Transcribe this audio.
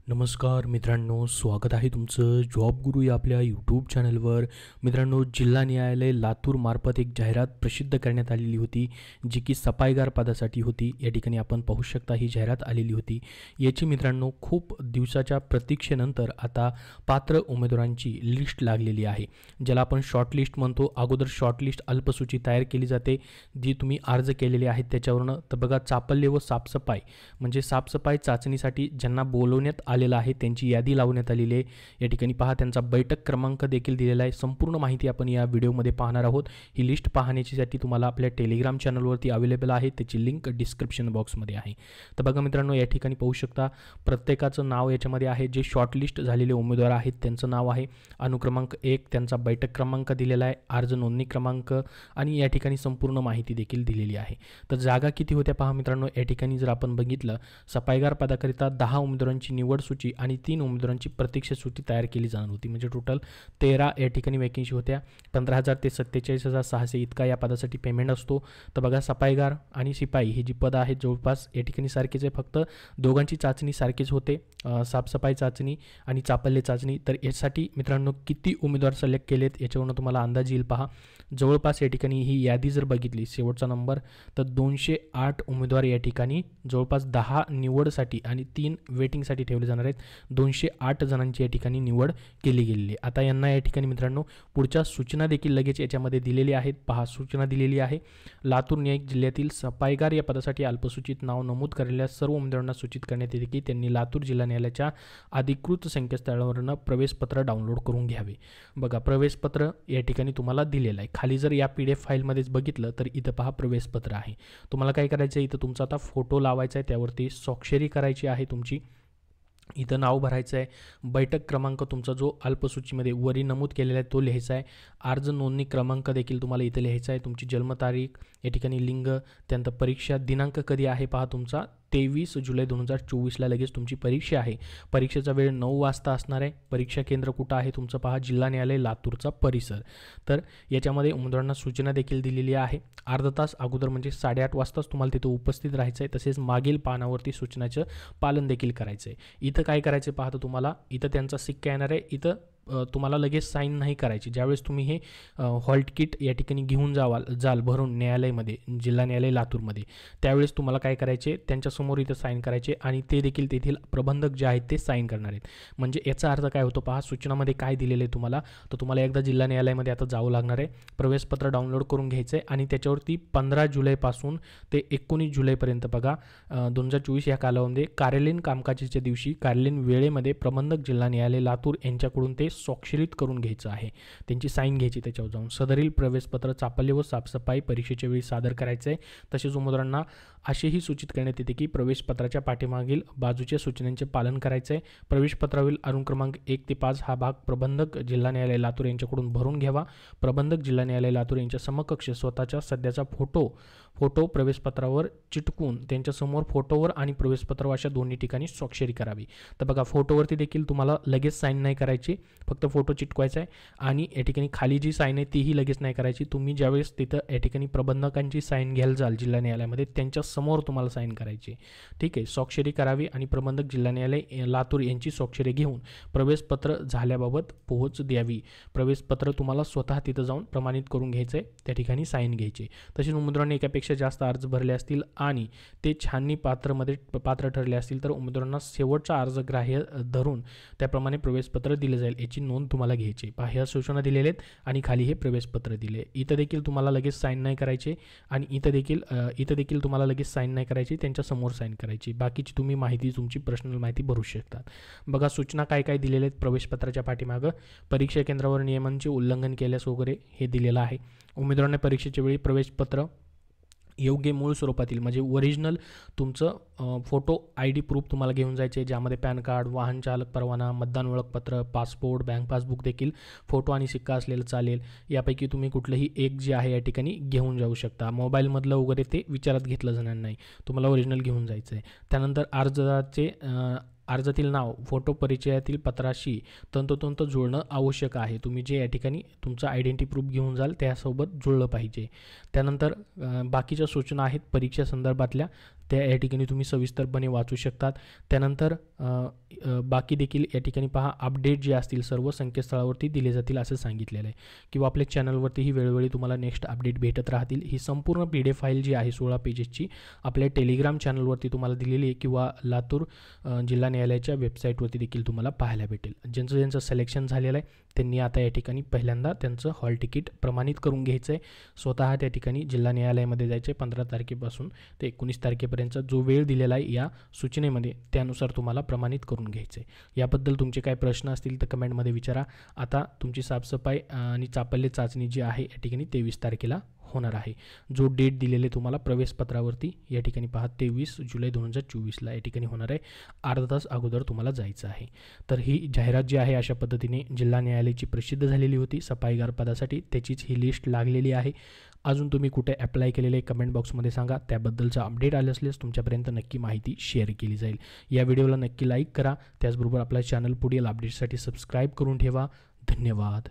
नमस्कार मित्रांनो, स्वागत आहे तुमचं जॉब गुरु या आपल्या यूट्यूब चॅनलवर. मित्रांनो, जिल्हा न्यायालय लातूर मार्फत एक जाहिरात प्रसिद्ध करण्यात आलेली होती, जी की सफाईगार पदासाठी होती. या ठिकाणी आपण पाहू शकता ही जाहिरात आलेली होती. याची मित्रांनो खूप दिवसाच्या प्रतीक्षेनंतर आता पात्र उमेदवारांची लिस्ट लागलेली आहे, ज्याला आपण शॉर्टलिस्ट म्हणतो. अगोदर शॉर्टलिस्ट अल्पसूची तयार केली जाते, जी तुम्ही अर्ज केलेले आहेत त्याच्यावरनं. तर बघा, चापल्य व साफसफाई म्हणजे साफसफाई चाचणीसाठी ज्यांना बोलवण्यात आलेला आहे त्यांची यादी लावण्यात आलेली आहे. या ठिकाणी पहा, त्यांचा बैठक क्रमांक देखील दिलेला आहे. संपूर्ण माहिती आपण या व्हिडिओमध्ये पाहणार आहोत. ही लिस्ट पाहण्यासाठी तुम्हाला आपल्या टेलिग्राम चॅनलवरती अवेलेबल आहे, त्याची लिंक डिस्क्रिप्शन बॉक्समध्ये आहे. तर बघा मित्रांनो, या ठिकाणी पाहू शकता प्रत्येकाचं नाव याच्यामध्ये आहे. जे शॉर्टलिस्ट झालेले उमेदवार आहेत त्यांचं नाव आहे, अनुक्रमांक 1, त्यांचा बैठक क्रमांक दिलेला आहे, अर्ज नोंदणी क्रमांक आणि या ठिकाणी संपूर्ण माहिती देखील दिलेली आहे. तर जागा किती होत्या पहा मित्रांनो. या ठिकाणी जर आपण बघितलं, सफाईगार पदाकरिता 10 उमेदवारांची निवड सूची आणि 3 उमेदवारांची प्रतीक्षा सूची तयार केली जाणार होती. म्हणजे टोटल 13 या ठिकाणी वॅकेन्सी होत्या. 15,000 ते 47,600 इतका या पदासाठी पेमेंट असतो. तर बघा, सफाईगार आणि शिपाई ही जी पदं आहेत जवळपास या ठिकाणी सारखेच आहे, फक्त दोघांची चाचणी सारखीच होते, साफसफाई चाचणी आणि चापल्य चाचणी. तर यासाठी मित्रांनो किती उमेदवार सिलेक्ट केलेत याच्यावरून तुम्हाला अंदाज येईल. पहा, जवळपास या ठिकाणी ही यादी जर बघितली शेवटचा नंबर, तर 208 उमेदवार या ठिकाणी जवळपास 10 निवडसाठी आणि 3 वेटिंगसाठी ठेवले जाणार आहेत. 208 जणांची या ठिकाणी निवड केली गेलेली आहे. आता यांना या ठिकाणी मित्रांनो पुढच्या सूचना देखील लगेच याच्यामध्ये दिलेली आहेत. पहा, सूचना दिलेली आहे. लातूर न्यायिक जिल्ह्यातील सफाईगार या पदासाठी अल्पसूचित नाव नमूद केलेल्या सर्व उमेदवारांना सूचित करण्यात येते की त्यांनी लातूर जिल्हा न्यायालयाच्या अधिकृत संकेतस्थळावरून प्रवेशपत्र डाउनलोड करून घ्यावे. बघा, प्रवेशपत्र या ठिकाणी तुम्हाला दिलेलं आहे. खाली जर या PDF फाईलमध्येच बघितलं तर इथं पहा प्रवेशपत्र आहे. तुम्हाला काय करायचं आहे, इथं तुमचा आता फोटो लावायचा आहे, त्यावरती स्वाक्षरी करायची आहे तुमची. इथं नाव भरायचं आहे, बैठक क्रमांक तुमचा जो अल्पसूचीमध्ये वरी नमूद केलेला आहे तो लिहायचा आहे, अर्ज नोंदणी क्रमांक देखील तुम्हाला इथं लिहायचा आहे, तुमची जन्मतारीख, या ठिकाणी लिंग, त्यानंतर परीक्षा दिनांक कधी आहे पहा तुमचा 23 जुलै 2024ला लगेच तुमची परीक्षा आहे. परीक्षेचा वेळ 9 वाजता असणार आहे. परीक्षा केंद्र कुठं आहे तुमचं पहा, जिल्हा न्यायालय लातूरचा परिसर. तर याच्यामध्ये उमेदवारांना सूचना देखील दिलेली आहे. अर्धा तास अगोदर म्हणजे 8:30 वाजताच तुम्हाला तिथं उपस्थित राहायचं आहे. तसेच मागील पानावरती सूचनाचं पालन देखील करायचं आहे. इथं काय करायचं पाहता तुम्हाला, इथं त्यांचा सिक्का येणार आहे. इथं तुम्हाला लगेच साईन नाही करायची. ज्यावेळेस तुम्ही हे हॉल तिकीट या ठिकाणी घेऊन जाल भरून न्यायालयामध्ये, जिल्हा न्यायालय लातूरमध्ये, त्यावेळेस तुम्हाला काय करायचे, त्यांच्यासमोर इथं साईन करायचे आणि ते देखील तेथील प्रबंधक जे आहेत ते साईन करणार आहेत. म्हणजे याचा अर्थ काय होतो पहा, सूचनामध्ये काय दिलेलं आहे तुम्हाला, तर तुम्हाला एकदा जिल्हा न्यायालयामध्ये आता जावं लागणार आहे, प्रवेशपत्र डाउनलोड करून घ्यायचं आहे आणि त्याच्यावरती 15 जुलैपासून ते 19 जुलैपर्यंत बघा 2024 या कालावधीमध्ये कार्यालयीन कामकाजाच्या दिवशी कार्यालयीन वेळेमध्ये प्रबंधक जिल्हा न्यायालय लातूर यांच्याकडून ते स्वाक्षरित करून घ्यायचं आहे, त्यांची साईन घ्यायची त्याच्यावर जाऊन. सदरील प्रवेशपत्र चापल्य व साफसफाई परीक्षेच्या वेळी सादर करायचं आहे. तसेच उमेदवारांना असेही सूचित करण्यात येते की प्रवेशपत्राच्या पाठीमागील बाजूच्या सूचनांचे पालन करायचं आहे. प्रवेशपत्रावरील अनुक्रमांक 1 ते 5 हा भाग प्रबंधक जिल्हा न्यायालय लातूर यांच्याकडून भरून घ्यावा. प्रबंधक जिल्हा न्यायालय लातूर यांच्या समकक्ष स्वतःच्या सध्याचा फोटो प्रवेशपत्रावर चिटकून त्यांच्यासमोर फोटोवर आणि प्रवेशपत्रावर अशा दोन्ही ठिकाणी स्वाक्षरी करावी. तर बघा, फोटोवरती देखील तुम्हाला लगेच साईन नाही करायची, फक्त फोटो चिटकवायचा आहे आणि या ठिकाणी खाली जी साईन आहे तीही लगेच नाही करायची. तुम्ही ज्यावेळेस तिथं या ठिकाणी प्रबंधकांची साईन घ्यायला जाल जिल्हा न्यायालयामध्ये, त्यांच्या समोर तुम्हाला साईन करायची. ठीक आहे, स्वाक्षरी करावी आणि प्रबंधक जिल्हा न्यायालय लातूर यांची स्वाक्षरी घेऊन प्रवेशपत्र झाल्याबाबत पोहोच द्यावी. प्रवेशपत्र तुम्हाला स्वतः तिथं जाऊन प्रमाणित करून घ्यायचं आहे, त्या ठिकाणी साईन घ्यायची. तसेच उमेदवारांनी एकापेक्षा जास्त अर्ज भरले असतील आणि ते छाननी पात्र ठरले असतील तर उमेदवारांना शेवटचा अर्ज ग्राह्य धरून त्याप्रमाणे प्रवेशपत्र दिले जाईल, याची नोंद तुम्हाला घ्यायची. पहा, ह्या सूचना दिलेल्या आहेत आणि खाली हे प्रवेशपत्र दिले. इथं देखील तुम्हाला लगेच साईन नाही करायचे आणि इथं देखील तुम्हाला लगेच साईन नाही करायची, त्यांच्या समोर साईन करायची. बाकीची तुम्ही माहिती, तुमची पर्सनल माहिती भरू शकतात. बघा, सूचना काय काय दिलेल्या आहेत प्रवेशपत्राच्या पाठीमागं. परीक्षा केंद्रावर नियमांचे उल्लंघन केल्यास वगैरे हे दिलेलं आहे. उमेदवारांना परीक्षेच्या वेळी प्रवेशपत्र योग्य मूळ स्वरूपातील म्हणजे ओरिजिनल तुमचं फोटो ID प्रूफ तुम्हाला घेऊन जायचे, ज्यामध्ये पॅन कार्ड, वाहन चालक परवाना, मतदान ओळखपत्र, पासपोर्ट, बँक पासबुक देखील फोटो आणि सिक्का असलेलं चालेल. यापैकी तुम्ही कुठलंही एक जे आहे या ठिकाणी घेऊन जाऊ शकता. मोबाईलमधलं वगैरे ते विचारात घेतलं जाणार नाही, तुम्हाला ओरिजिनल घेऊन जायचं आहे. त्यानंतर अर्जदाराचे अर्जातील नाव फोटो परिचयातील पत्राशी तंतोतंत जुळणं आवश्यक आहे. तुम्ही जे या ठिकाणी तुमचं आयडेंटिटी प्रूफ घेऊन जाल त्यासोबत जुळलं पाहिजे. त्यानंतर बाकीच्या सूचना आहेत परीक्षा संदर्भातल्या, त्या या ठिकाणी तुम्ही सविस्तरपणे वाचू शकतात. त्यानंतर बाकी देखील या ठिकाणी पहा, अपडेट जे असतील सर्व संकेतस्थळावरती दिले जातील असं सांगितलेलं आहे, किंवा आपल्या चॅनलवरतीही वेळोवेळी तुम्हाला नेक्स्ट अपडेट भेटत राहतील. ही संपूर्ण PDF फाईल जी आहे 16 पेजेसची आपल्या टेलिग्राम चॅनलवरती तुम्हाला दिलेली आहे, किंवा लातूर जिल्हा न्यायालयाच्या वेबसाईटवरती देखील तुम्हाला पाहायला भेटेल. ज्यांचं सिलेक्शन झालेलं आहे त्यांनी आता या ठिकाणी पहिल्यांदा त्यांचं हॉल तिकीट प्रमाणित करून घ्यायचं आहे. स्वतः त्या ठिकाणी जिल्हा न्यायालयामध्ये जायचं आहे. 15 तारखेपासून ते 19 तारखेपर्यंतचा जो वेळ दिलेला आहे या सूचनेमध्ये, त्यानुसार तुम्हाला प्रमाणित करून घ्यायचं आहे. याबद्दल तुमचे काय प्रश्न असतील तर कमेंटमध्ये विचारा. आता तुमची साफसफाई आणि चापल्य चाचणी जी आहे या ठिकाणी 23 तारखेला होणार आहे. जो डेट दिलेले तुम्हाला प्रवेशपत्रावरती या ठिकाणी पहा 23 जुलै 2024ला या ठिकाणी होणार आहे. अर्धा तास अगोदर तुम्हाला जायचं आहे. तर ही जाहिरात जी आहे अशा पद्धतीने जिल्हा न्यायालयाची प्रसिद्ध झालेली होती सफाईगार पदासाठी. त्याचीच ही लिस्ट लागलेली आहे. अजून तुम्ही कुठे अप्लाय केलेले कमेंट बॉक्समध्ये सांगा. त्याबद्दलचा अपडेट आले असल्यास तुमच्यापर्यंत नक्की माहिती शेअर केली जाईल. या व्हिडिओला नक्की लाईक करा. त्याचबरोबर आपला चॅनल पुढील अपडेटसाठी सबस्क्राईब करून ठेवा. धन्यवाद.